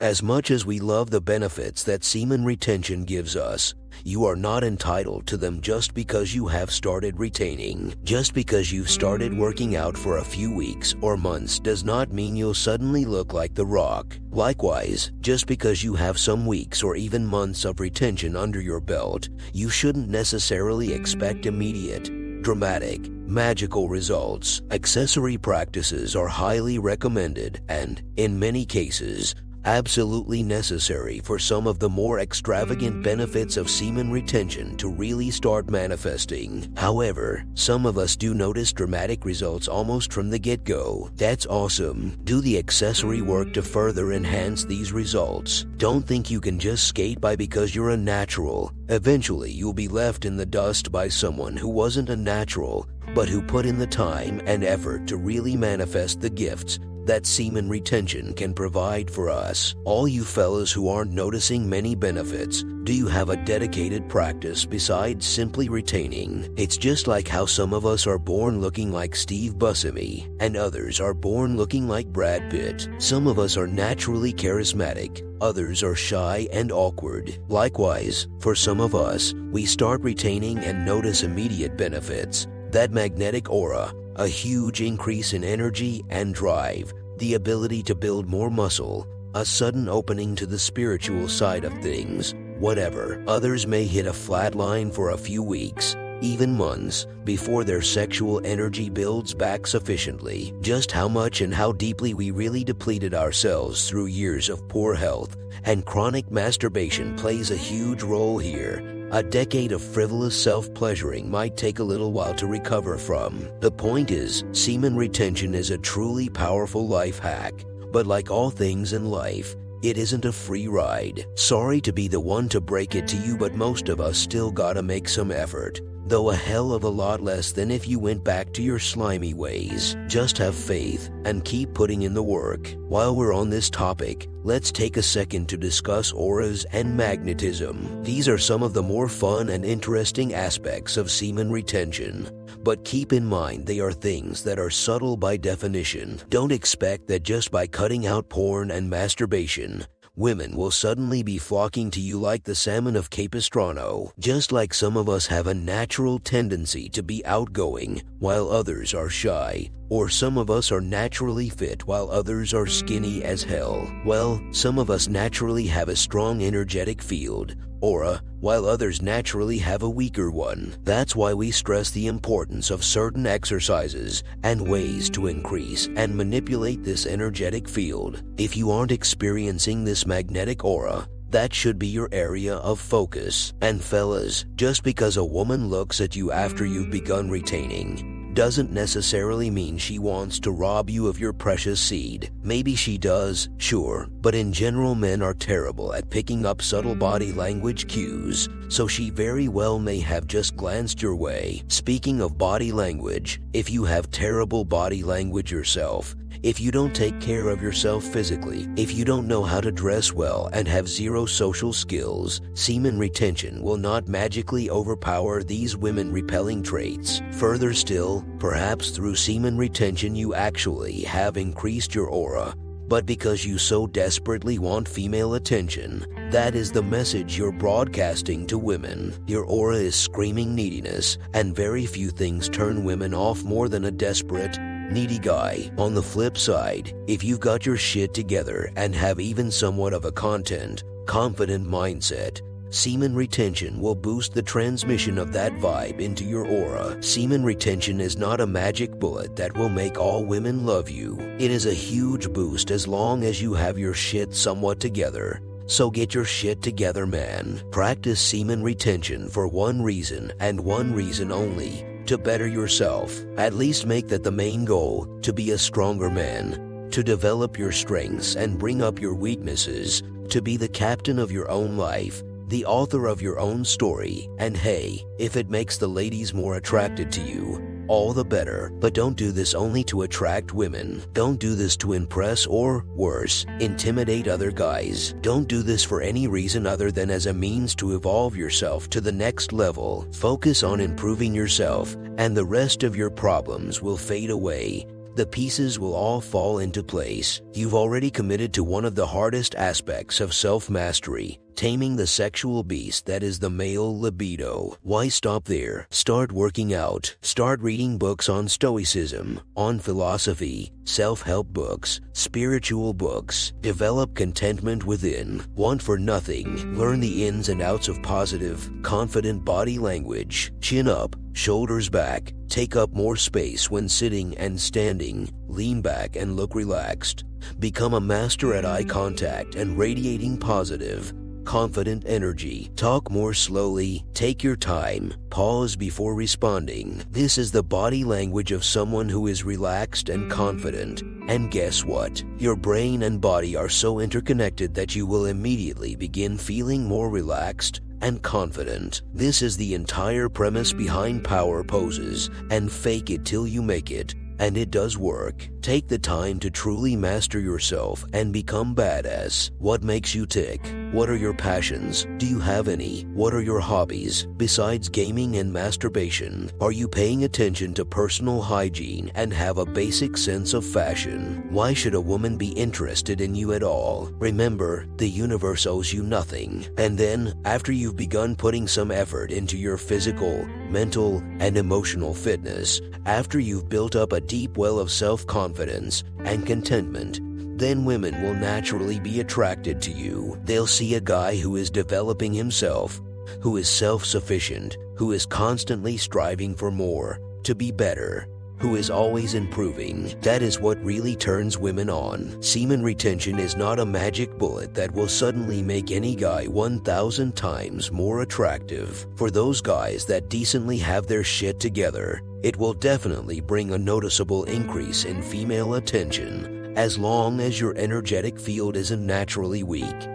As much as we love the benefits that semen retention gives us, you are not entitled to them just because you have started retaining. Just because you've started working out for a few weeks or months does not mean you'll suddenly look like The Rock. Likewise, just because you have some weeks or even months of retention under your belt, you shouldn't necessarily expect immediate, dramatic, magical results. Accessory practices are highly recommended and, in many cases, absolutely necessary for some of the more extravagant benefits of semen retention to really start manifesting. However, some of us do notice dramatic results almost from the get-go. That's awesome. Do the accessory work to further enhance these results. Don't think you can just skate by because you're a natural. Eventually, you'll be left in the dust by someone who wasn't a natural, but who put in the time and effort to really manifest the gifts that semen retention can provide for us. All you fellas who aren't noticing many benefits, do you have a dedicated practice besides simply retaining? It's just like how some of us are born looking like Steve Buscemi, and others are born looking like Brad Pitt. Some of us are naturally charismatic, others are shy and awkward. Likewise, for some of us, we start retaining and notice immediate benefits. That magnetic aura, a huge increase in energy and drive, the ability to build more muscle, a sudden opening to the spiritual side of things, whatever. Others may hit a flat line for a few weeks, even months, before their sexual energy builds back sufficiently. Just how much and how deeply we really depleted ourselves through years of poor health and chronic masturbation plays a huge role here. A decade of frivolous self-pleasuring might take a little while to recover from. The point is, semen retention is a truly powerful life hack, but like all things in life, it isn't a free ride. Sorry to be the one to break it to you, but most of us still gotta make some effort, though a hell of a lot less than if you went back to your slimy ways. Just have faith and keep putting in the work. While we're on this topic, let's take a second to discuss auras and magnetism. These are some of the more fun and interesting aspects of semen retention, but keep in mind they are things that are subtle by definition. Don't expect that just by cutting out porn and masturbation, women will suddenly be flocking to you like the salmon of Capistrano. Just like some of us have a natural tendency to be outgoing while others are shy, or some of us are naturally fit while others are skinny as hell. Well, some of us naturally have a strong energetic field, aura, while others naturally have a weaker one. That's why we stress the importance of certain exercises and ways to increase and manipulate this energetic field. If you aren't experiencing this magnetic aura, that should be your area of focus. And fellas, just because a woman looks at you after you've begun retaining doesn't necessarily mean she wants to rob you of your precious seed. Maybe she does, sure, but in general men are terrible at picking up subtle body language cues, so she very well may have just glanced your way. Speaking of body language, if you have terrible body language yourself, if you don't take care of yourself physically, if you don't know how to dress well and have zero social skills, semen retention will not magically overpower these women-repelling traits. Further still, perhaps through semen retention you actually have increased your aura, but because you so desperately want female attention, that is the message you're broadcasting to women. Your aura is screaming neediness, and very few things turn women off more than a desperate, needy guy. On the flip side, if you've got your shit together and have even somewhat of a confident mindset, semen retention will boost the transmission of that vibe into your aura. Semen retention is not a magic bullet that will make all women love you. It is a huge boost as long as you have your shit somewhat together. So get your shit together, man. Practice semen retention for one reason and one reason only: to better yourself. At least make that the main goal, to be a stronger man, to develop your strengths and bring up your weaknesses, to be the captain of your own life, the author of your own story. And hey, if it makes the ladies more attracted to you, all the better. But don't do this only to attract women. Don't do this to impress or, worse, intimidate other guys. Don't do this for any reason other than as a means to evolve yourself to the next level. Focus on improving yourself, and the rest of your problems will fade away. the pieces will all fall into place. You've already committed to one of the hardest aspects of self-mastery, taming the sexual beast that is the male libido. Why stop there? Start working out. Start reading books on stoicism, on philosophy, self-help books, spiritual books. Develop contentment within. Want for nothing. Learn the ins and outs of positive, confident body language. Chin up, shoulders back. Take up more space when sitting and standing. Lean back and look relaxed. Become a master at eye contact and radiating positive, confident energy. Talk more slowly. Take your time. Pause before responding. This is the body language of someone who is relaxed and confident. And guess what? Your brain and body are so interconnected that you will immediately begin feeling more relaxed and confident. This is the entire premise behind power poses and fake it till you make it. And it does work. Take the time to truly master yourself and become badass. What makes you tick? What are your passions? Do you have any? What are your hobbies? Besides gaming and masturbation, are you paying attention to personal hygiene and have a basic sense of fashion? Why should a woman be interested in you at all? Remember, the universe owes you nothing. And then, after you've begun putting some effort into your physical, mental, and emotional fitness, after you've built up a deep well of self-confidence and contentment, then women will naturally be attracted to you. They'll see a guy who is developing himself, who is self-sufficient, who is constantly striving for more, to be better, who is always improving. That is what really turns women on. Semen retention is not a magic bullet that will suddenly make any guy 1,000 times more attractive. For those guys that decently have their shit together, it will definitely bring a noticeable increase in female attention, as long as your energetic field isn't naturally weak.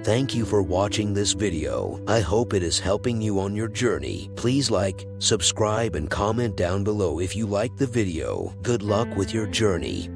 Thank you for watching this video. I hope it is helping you on your journey. Please like, subscribe, and comment down below if you liked the video. Good luck with your journey.